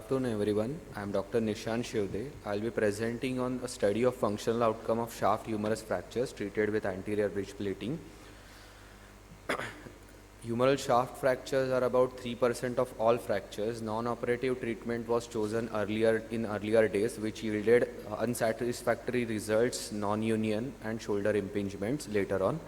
afternoon everyone. I am Dr. Nishant Shivade. I will be presenting on a study of functional outcome of shaft humerus fractures treated with anterior bridge plating. Humeral shaft fractures are about 3% of all fractures. Non-operative treatment was chosen in earlier days, which yielded unsatisfactory results, non-union and shoulder impingements later on.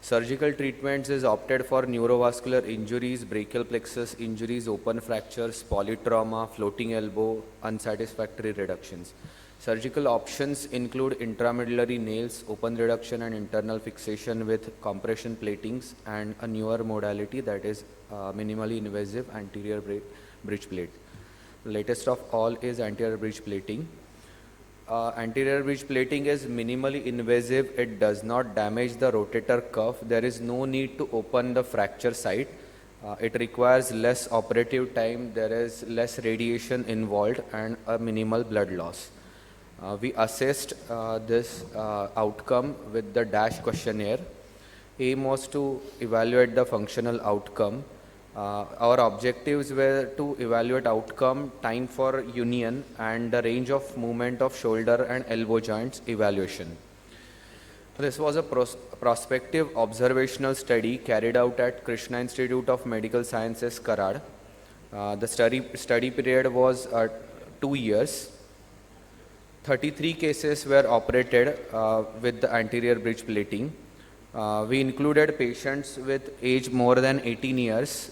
Surgical treatments is opted for neurovascular injuries, brachial plexus injuries, open fractures, polytrauma, floating elbow, unsatisfactory reductions. Surgical options include intramedullary nails, open reduction and internal fixation with compression platings, and a newer modality that is minimally invasive anterior bridge plate. Latest of all is anterior bridge plating. Anterior bridge plating is minimally invasive. It does not damage the rotator cuff. There is no need to open the fracture site. It requires less operative time. There is less radiation involved and a minimal blood loss. We assessed this outcome with the DASH questionnaire. Aim was to evaluate the functional outcome. Our objectives were to evaluate outcome, time for union, and the range of movement of shoulder and elbow joints evaluation. This was a prospective observational study carried out at Krishna Institute of Medical Sciences, Karad. The study period was 2 years. 33 cases were operated with the anterior bridge plating. We included patients with age more than 18 years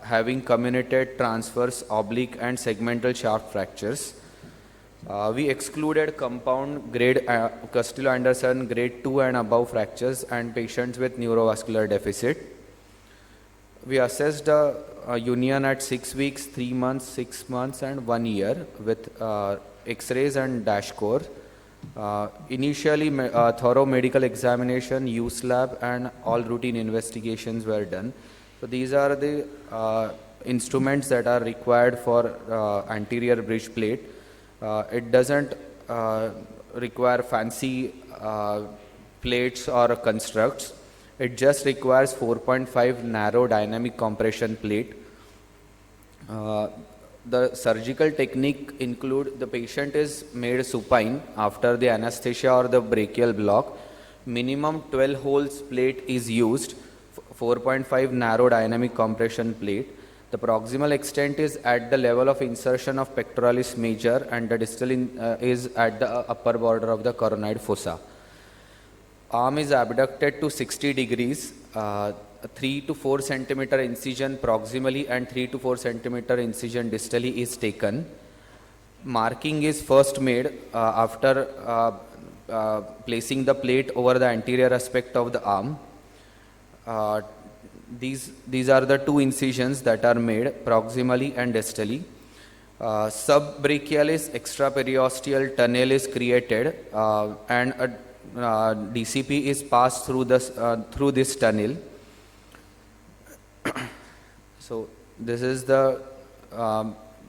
having comminuted transverse, oblique and segmental shaft fractures. We excluded compound grade Costello-Anderson grade 2 and above fractures and patients with neurovascular deficit. We assessed a union at 6 weeks, 3 months, 6 months and 1 year with X-rays and dash core. Initially, thorough medical examination, use lab and all routine investigations were done. So these are the instruments that are required for anterior bridge plate. It doesn't require fancy plates or constructs. It just requires 4.5 narrow dynamic compression plate. The surgical technique include the patient is made supine after the anesthesia or the brachial block. Minimum 12 holes plate is used, 4.5 narrow dynamic compression plate. The proximal extent is at the level of insertion of pectoralis major and the distal is at the upper border of the coronoid fossa. Arm is abducted to 60 degrees. 3 to 4 centimeter incision proximally and 3 to 4 centimeter incision distally is taken. Marking is first made after placing the plate over the anterior aspect of the arm. These are the two incisions that are made proximally and distally. Subbrachialis extraperiosteal tunnel is created and a DCP is passed through this tunnel. So this is the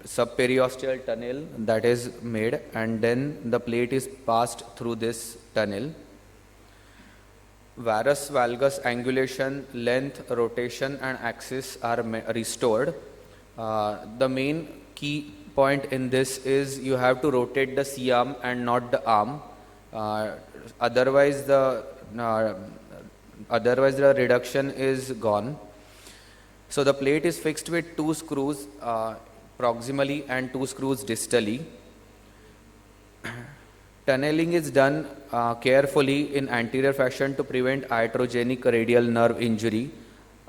subperiosteal tunnel that is made and then the plate is passed through this tunnel. Varus valgus angulation, length, rotation and axis are restored. The main key point in this is you have to rotate the C-arm and not the arm. Otherwise the reduction is gone. So the plate is fixed with 2 screws proximally and 2 screws distally. Tunneling is done carefully in anterior fashion to prevent iatrogenic radial nerve injury.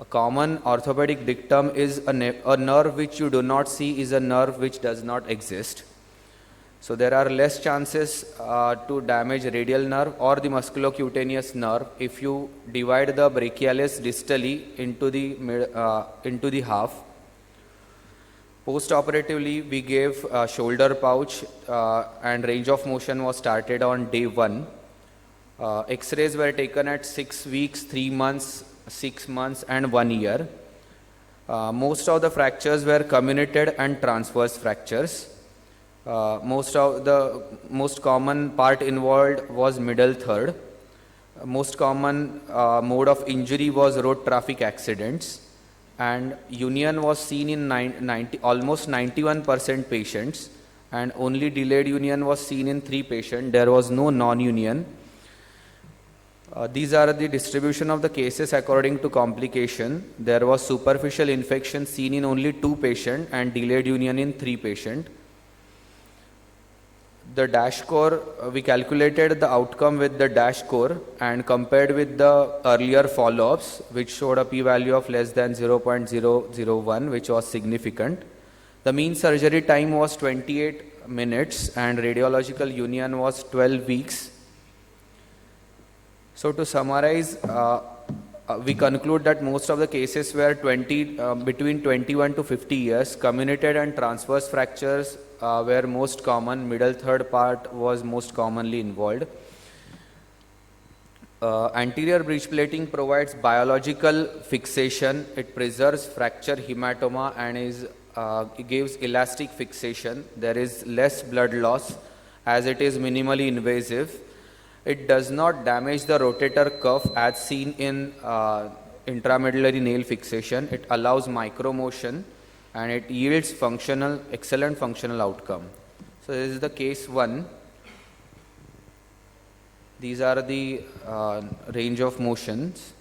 A common orthopedic dictum is a nerve which you do not see is a nerve which does not exist. So there are less chances to damage radial nerve or the musculocutaneous nerve if you divide the brachialis distally into the half. Post-operatively, we gave shoulder pouch and range of motion was started on day 1. X-rays were taken at 6 weeks, 3 months, 6 months and 1 year. Most of the fractures were comminuted and transverse fractures. Most common part involved was middle third. Most common mode of injury was road traffic accidents. and union was seen in almost 91% patients, and only delayed union was seen in 3 patients. There was no non-union. These are the distribution of the cases according to complication. There was superficial infection seen in only 2 patients and delayed union in 3 patients. The dash score, we calculated the outcome with the dash score and compared with the earlier follow-ups, which showed a p-value of less than 0.001, which was significant. The mean surgery time was 28 minutes and radiological union was 12 weeks. So to summarize, we conclude that most of the cases were between 21 to 50 years. Comminuted and transverse fractures were most common. Middle third part was most commonly involved. Anterior bridge plating provides biological fixation. It preserves fracture hematoma and it gives elastic fixation. There is less blood loss as it is minimally invasive. It does not damage the rotator cuff as seen in intramedullary nail fixation. It allows micromotion and it yields excellent functional outcome. So this is the case 1. These are the range of motions.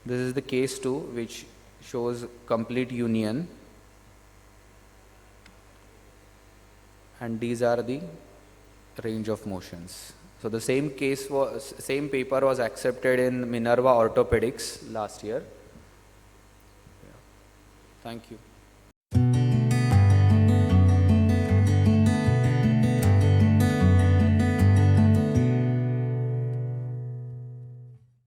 This is the case 2, which shows complete union. And these are the range of motions. So the same paper was accepted in Minerva Orthopaedics last year. Thank you.